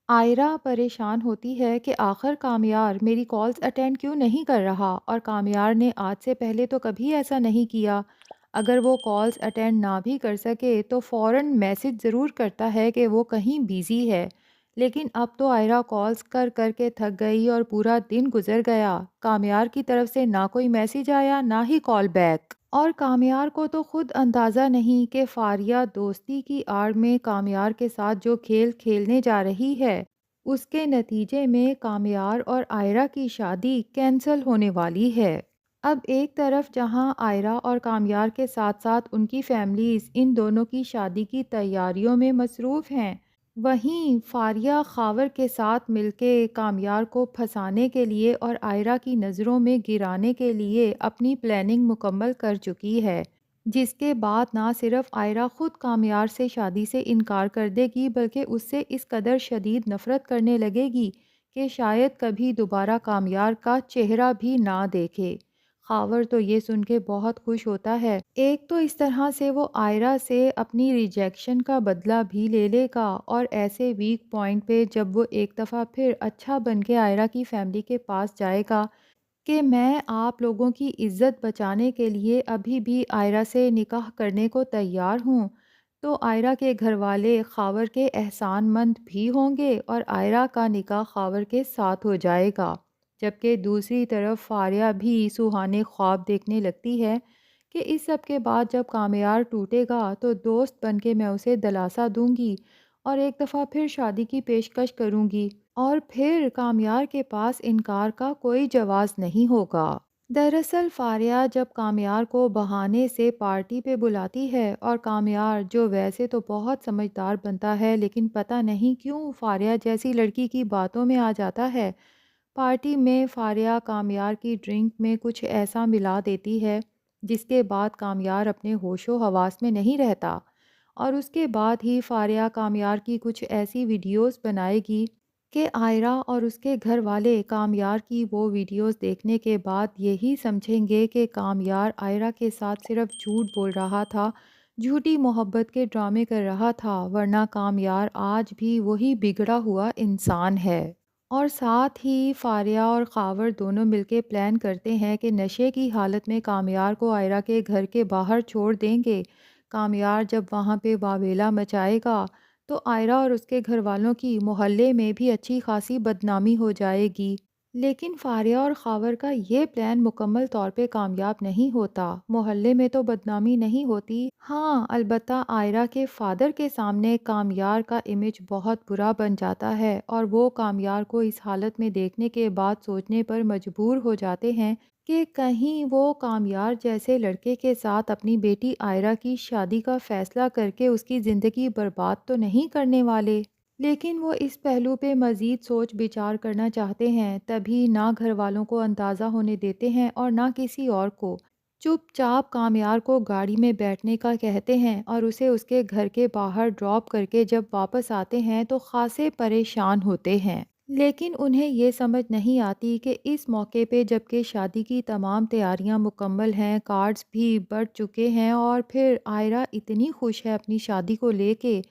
آئرہ پریشان ہوتی ہے کہ آخر کامیار میری کالز اٹینڈ کیوں نہیں کر رہا، اور کامیار نے آج سے پہلے تو کبھی ایسا نہیں کیا۔ اگر وہ کالز اٹینڈ نہ بھی کر سکے تو فوراً میسج ضرور کرتا ہے کہ وہ کہیں بیزی ہے۔ لیکن اب تو آئرہ کالز کر کر کے تھک گئی اور پورا دن گزر گیا، کامیار کی طرف سے نہ کوئی میسج آیا نہ ہی کال بیک۔ اور کامیار کو تو خود اندازہ نہیں کہ فاریہ دوستی کی آڑ میں کامیار کے ساتھ جو کھیل کھیلنے جا رہی ہے، اس کے نتیجے میں کامیار اور آئرہ کی شادی کینسل ہونے والی ہے۔ اب ایک طرف جہاں آئرہ اور کامیار کے ساتھ ساتھ ان کی فیملیز ان دونوں کی شادی کی تیاریوں میں مصروف ہیں، وہیں فاریہ خاور کے ساتھ مل کے کامیار کو پھنسانے کے لیے اور آئرہ کی نظروں میں گرانے کے لیے اپنی پلاننگ مکمل کر چکی ہے، جس کے بعد نہ صرف آئرہ خود کامیار سے شادی سے انکار کر دے گی بلکہ اس سے اس قدر شدید نفرت کرنے لگے گی کہ شاید کبھی دوبارہ کامیار کا چہرہ بھی نہ دیکھے۔ خاور تو یہ سن کے بہت خوش ہوتا ہے، ایک تو اس طرح سے وہ آئرہ سے اپنی ریجیکشن کا بدلہ بھی لے لے گا، اور ایسے ویک پوائنٹ پہ جب وہ ایک دفعہ پھر اچھا بن کے آئرہ کی فیملی کے پاس جائے گا کہ میں آپ لوگوں کی عزت بچانے کے لیے ابھی بھی آئرہ سے نکاح کرنے کو تیار ہوں، تو آئرہ کے گھر والے خاور کے احسان مند بھی ہوں گے اور آئرہ کا نکاح خاور کے ساتھ ہو جائے گا۔ جبکہ دوسری طرف فاریہ بھی سہانے خواب دیکھنے لگتی ہے کہ اس سب کے بعد جب کامیار ٹوٹے گا تو دوست بن کے میں اسے دلاسا دوں گی اور ایک دفعہ پھر شادی کی پیشکش کروں گی، اور پھر کامیار کے پاس انکار کا کوئی جواز نہیں ہوگا۔ دراصل فاریہ جب کامیار کو بہانے سے پارٹی پہ بلاتی ہے اور کامیار جو ویسے تو بہت سمجھدار بنتا ہے لیکن پتہ نہیں کیوں فاریہ جیسی لڑکی کی باتوں میں آ جاتا ہے، پارٹی میں فاریہ کامیار کی ڈرنک میں کچھ ایسا ملا دیتی ہے جس کے بعد کامیار اپنے ہوش و حواس میں نہیں رہتا، اور اس کے بعد ہی فاریہ کامیار کی کچھ ایسی ویڈیوز بنائے گی کہ آئرہ اور اس کے گھر والے کامیار کی وہ ویڈیوز دیکھنے کے بعد یہی سمجھیں گے کہ کامیار آئرہ کے ساتھ صرف جھوٹ بول رہا تھا، جھوٹی محبت کے ڈرامے کر رہا تھا، ورنہ کامیار آج بھی وہی بگڑا ہوا انسان ہے۔ اور ساتھ ہی فاریہ اور خاور دونوں مل کے پلان کرتے ہیں کہ نشے کی حالت میں کامیار کو آئرہ کے گھر کے باہر چھوڑ دیں گے۔ کامیار جب وہاں پہ واویلا مچائے گا تو آئرہ اور اس کے گھر والوں کی محلے میں بھی اچھی خاصی بدنامی ہو جائے گی۔ لیکن فاریہ اور خاور کا یہ پلان مکمل طور پہ کامیاب نہیں ہوتا۔ محلے میں تو بدنامی نہیں ہوتی، ہاں البتہ آئرہ کے فادر کے سامنے کامیار کا امیج بہت برا بن جاتا ہے، اور وہ کامیار کو اس حالت میں دیکھنے کے بعد سوچنے پر مجبور ہو جاتے ہیں کہ کہیں وہ کامیار جیسے لڑکے کے ساتھ اپنی بیٹی آئرہ کی شادی کا فیصلہ کر کے اس کی زندگی برباد تو نہیں کرنے والے۔ لیکن وہ اس پہلو پہ مزید سوچ بچار کرنا چاہتے ہیں، تبھی نہ گھر والوں کو اندازہ ہونے دیتے ہیں اور نہ کسی اور کو۔ چپ چاپ کامیار کو گاڑی میں بیٹھنے کا کہتے ہیں اور اسے اس کے گھر کے باہر ڈراپ کر کے جب واپس آتے ہیں تو خاصے پریشان ہوتے ہیں۔ لیکن انہیں یہ سمجھ نہیں آتی کہ اس موقع پہ جبکہ شادی کی تمام تیاریاں مکمل ہیں، کارڈز بھی بڑھ چکے ہیں اور پھر آئرہ اتنی خوش ہے اپنی شادی کو لے کے،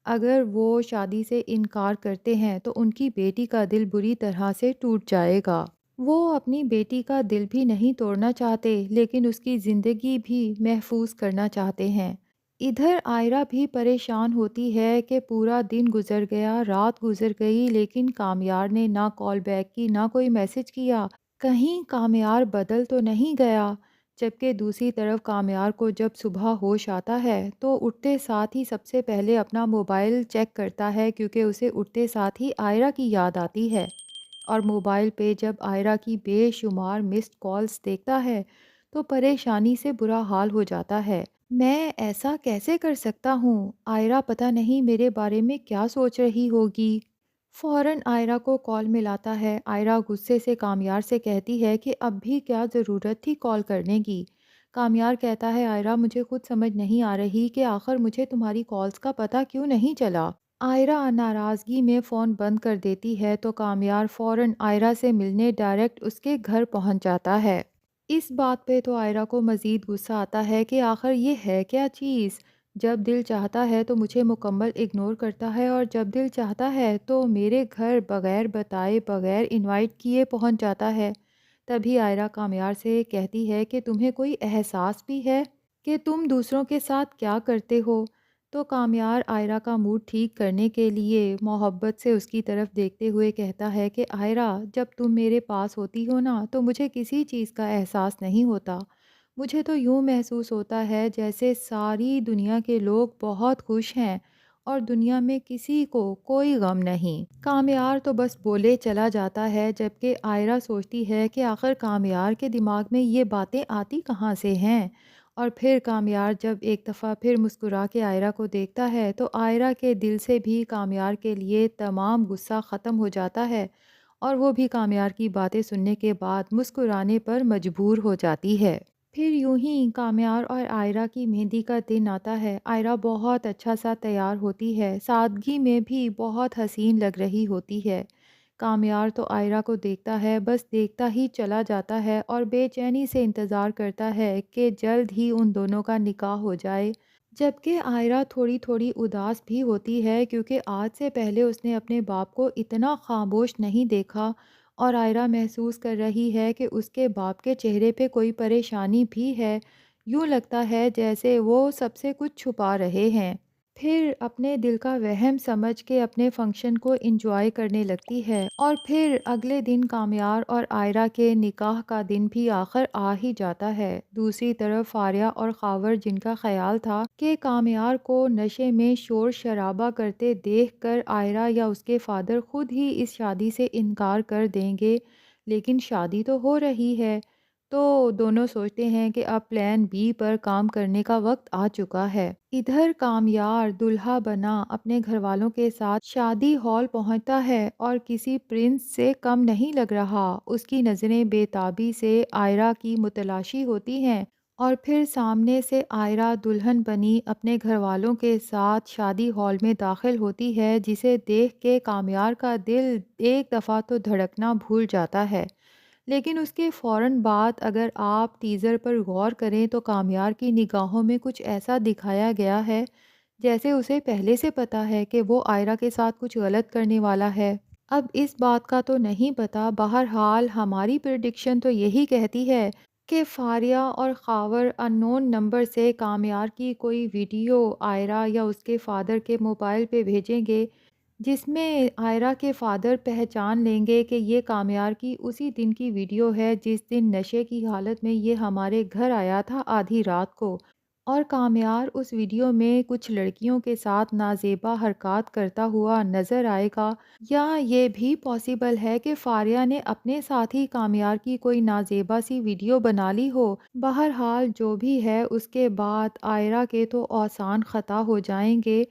اگر وہ شادی سے انکار کرتے ہیں تو ان کی بیٹی کا دل بری طرح سے ٹوٹ جائے گا۔ وہ اپنی بیٹی کا دل بھی نہیں توڑنا چاہتے لیکن اس کی زندگی بھی محفوظ کرنا چاہتے ہیں۔ ادھر آئرہ بھی پریشان ہوتی ہے کہ پورا دن گزر گیا، رات گزر گئی، لیکن کامیار نے نہ کال بیک کی نہ کوئی میسج کیا، کہیں کامیار بدل تو نہیں گیا۔ جبکہ دوسری طرف کامیار کو جب صبح ہوش آتا ہے تو اٹھتے ساتھ ہی سب سے پہلے اپنا موبائل چیک کرتا ہے، کیونکہ اسے اٹھتے ساتھ ہی آئرہ کی یاد آتی ہے، اور موبائل پہ جب آئرہ کی بے شمار مسڈ کالز دیکھتا ہے تو پریشانی سے برا حال ہو جاتا ہے۔ میں ایسا کیسے کر سکتا ہوں؟ آئرہ پتہ نہیں میرے بارے میں کیا سوچ رہی ہوگی۔ فوراً آئرہ کو کال ملاتا ہے۔ آئرہ غصے سے کامیار سے کہتی ہے کہ اب بھی کیا ضرورت تھی کال کرنے کی۔ کامیار کہتا ہے آئرہ مجھے خود سمجھ نہیں آ رہی کہ آخر مجھے تمہاری کالز کا پتہ کیوں نہیں چلا۔ آئرہ ناراضگی میں فون بند کر دیتی ہے تو کامیار فوراً آئرہ سے ملنے ڈائریکٹ اس کے گھر پہنچ جاتا ہے۔ اس بات پہ تو آئرہ کو مزید غصہ آتا ہے کہ آخر یہ ہے کیا چیز جب دل چاہتا ہے تو مجھے مکمل اگنور کرتا ہے اور جب دل چاہتا ہے تو میرے گھر بغیر بتائے بغیر انوائٹ کیے پہنچ جاتا ہے۔ تبھی آئرہ کامیار سے کہتی ہے کہ تمہیں کوئی احساس بھی ہے کہ تم دوسروں کے ساتھ کیا کرتے ہو؟ تو کامیار آئرہ کا موڈ ٹھیک کرنے کے لیے محبت سے اس کی طرف دیکھتے ہوئے کہتا ہے کہ آئرہ، جب تم میرے پاس ہوتی ہو نا تو مجھے کسی چیز کا احساس نہیں ہوتا۔ مجھے تو یوں محسوس ہوتا ہے جیسے ساری دنیا کے لوگ بہت خوش ہیں اور دنیا میں کسی کو کوئی غم نہیں۔ کامیار تو بس بولے چلا جاتا ہے، جبکہ آئرہ سوچتی ہے کہ آخر کامیار کے دماغ میں یہ باتیں آتی کہاں سے ہیں؟ اور پھر کامیار جب ایک دفعہ پھر مسکرا کے آئرہ کو دیکھتا ہے تو آئرہ کے دل سے بھی کامیار کے لیے تمام غصہ ختم ہو جاتا ہے اور وہ بھی کامیار کی باتیں سننے کے بعد مسکرانے پر مجبور ہو جاتی ہے۔ پھر یوں ہی کامیار اور آئرہ کی مہندی کا دن آتا ہے۔ آئرہ بہت اچھا سا تیار ہوتی ہے، سادگی میں بھی بہت حسین لگ رہی ہوتی ہے۔ کامیار تو آئرہ کو دیکھتا ہے، بس دیکھتا ہی چلا جاتا ہے اور بے چینی سے انتظار کرتا ہے کہ جلد ہی ان دونوں کا نکاح ہو جائے۔ جبکہ آئرہ تھوڑی تھوڑی اداس بھی ہوتی ہے کیونکہ آج سے پہلے اس نے اپنے باپ کو اتنا خاموش نہیں دیکھا، اور آئرہ محسوس کر رہی ہے کہ اس کے باپ کے چہرے پہ کوئی پریشانی بھی ہے، یوں لگتا ہے جیسے وہ سب سے کچھ چھپا رہے ہیں۔ پھر اپنے دل کا وہم سمجھ کے اپنے فنکشن کو انجوائے کرنے لگتی ہے، اور پھر اگلے دن کامیار اور آئرہ کے نکاح کا دن بھی آخر آ ہی جاتا ہے۔ دوسری طرف فاریہ اور خاور، جن کا خیال تھا کہ کامیار کو نشے میں شور شرابہ کرتے دیکھ کر آئرہ یا اس کے فادر خود ہی اس شادی سے انکار کر دیں گے، لیکن شادی تو ہو رہی ہے، تو دونوں سوچتے ہیں کہ اب پلان بی پر کام کرنے کا وقت آ چکا ہے۔ ادھر کامیار دلہا بنا اپنے گھر والوں کے ساتھ شادی ہال پہنچتا ہے اور کسی پرنس سے کم نہیں لگ رہا۔ اس کی نظریں بے تابی سے آئرہ کی متلاشی ہوتی ہیں، اور پھر سامنے سے آئرہ دلہن بنی اپنے گھر والوں کے ساتھ شادی ہال میں داخل ہوتی ہے، جسے دیکھ کے کامیار کا دل ایک دفعہ تو دھڑکنا بھول جاتا ہے، لیکن اس کے فوراً بعد اگر آپ ٹیزر پر غور کریں تو کامیار کی نگاہوں میں کچھ ایسا دکھایا گیا ہے جیسے اسے پہلے سے پتا ہے کہ وہ آئرہ کے ساتھ کچھ غلط کرنے والا ہے۔ اب اس بات کا تو نہیں پتا، بہرحال ہماری پریڈکشن تو یہی کہتی ہے کہ فاریہ اور خاور ان نون نمبر سے کامیار کی کوئی ویڈیو آئرہ یا اس کے فادر کے موبائل پہ بھیجیں گے، جس میں آئرہ کے فادر پہچان لیں گے کہ یہ کامیار کی اسی دن کی ویڈیو ہے جس دن نشے کی حالت میں یہ ہمارے گھر آیا تھا آدھی رات کو، اور کامیار اس ویڈیو میں کچھ لڑکیوں کے ساتھ نازیبا حرکات کرتا ہوا نظر آئے گا۔ یا یہ بھی پاسبل ہے کہ فاریہ نے اپنے ساتھ ہی کامیار کی کوئی نازیبا سی ویڈیو بنا لی ہو۔ بہرحال جو بھی ہے، اس کے بعد آئرہ کے تو آسان خطا ہو جائیں گے،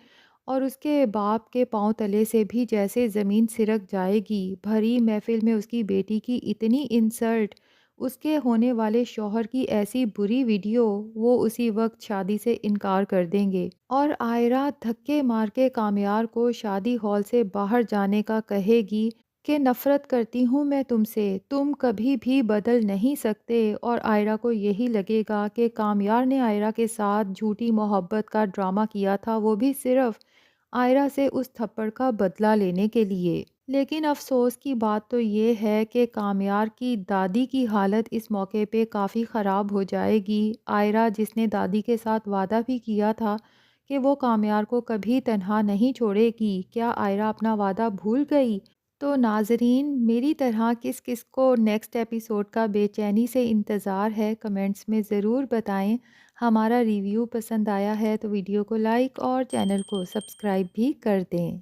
اور اس کے باپ کے پاؤں تلے سے بھی جیسے زمین سرک جائے گی۔ بھری محفل میں اس کی بیٹی کی اتنی انسلٹ، اس کے ہونے والے شوہر کی ایسی بری ویڈیو، وہ اسی وقت شادی سے انکار کر دیں گے، اور آئرہ دھکے مار کے کامیار کو شادی ہال سے باہر جانے کا کہے گی کہ نفرت کرتی ہوں میں تم سے، تم کبھی بھی بدل نہیں سکتے، اور آئرہ کو یہی لگے گا کہ کامیار نے آئرہ کے ساتھ جھوٹی محبت کا ڈرامہ کیا تھا، وہ بھی صرف آئرہ سے اس تھپڑ کا بدلہ لینے کے لیے۔ لیکن افسوس کی بات تو یہ ہے کہ کامیار کی دادی کی حالت اس موقع پہ کافی خراب ہو جائے گی۔ آئرہ، جس نے دادی کے ساتھ وعدہ بھی کیا تھا کہ وہ کامیار کو کبھی تنہا نہیں چھوڑے گی، کیا آئرہ اپنا وعدہ بھول گئی؟ تو ناظرین، میری طرح کس کس کو نیکسٹ ایپیسوڈ کا بے چینی سے انتظار ہے، کمنٹس میں ضرور بتائیں۔ ہمارا ریویو پسند آیا ہے تو ویڈیو کو لائک اور چینل کو سبسکرائب بھی کر دیں۔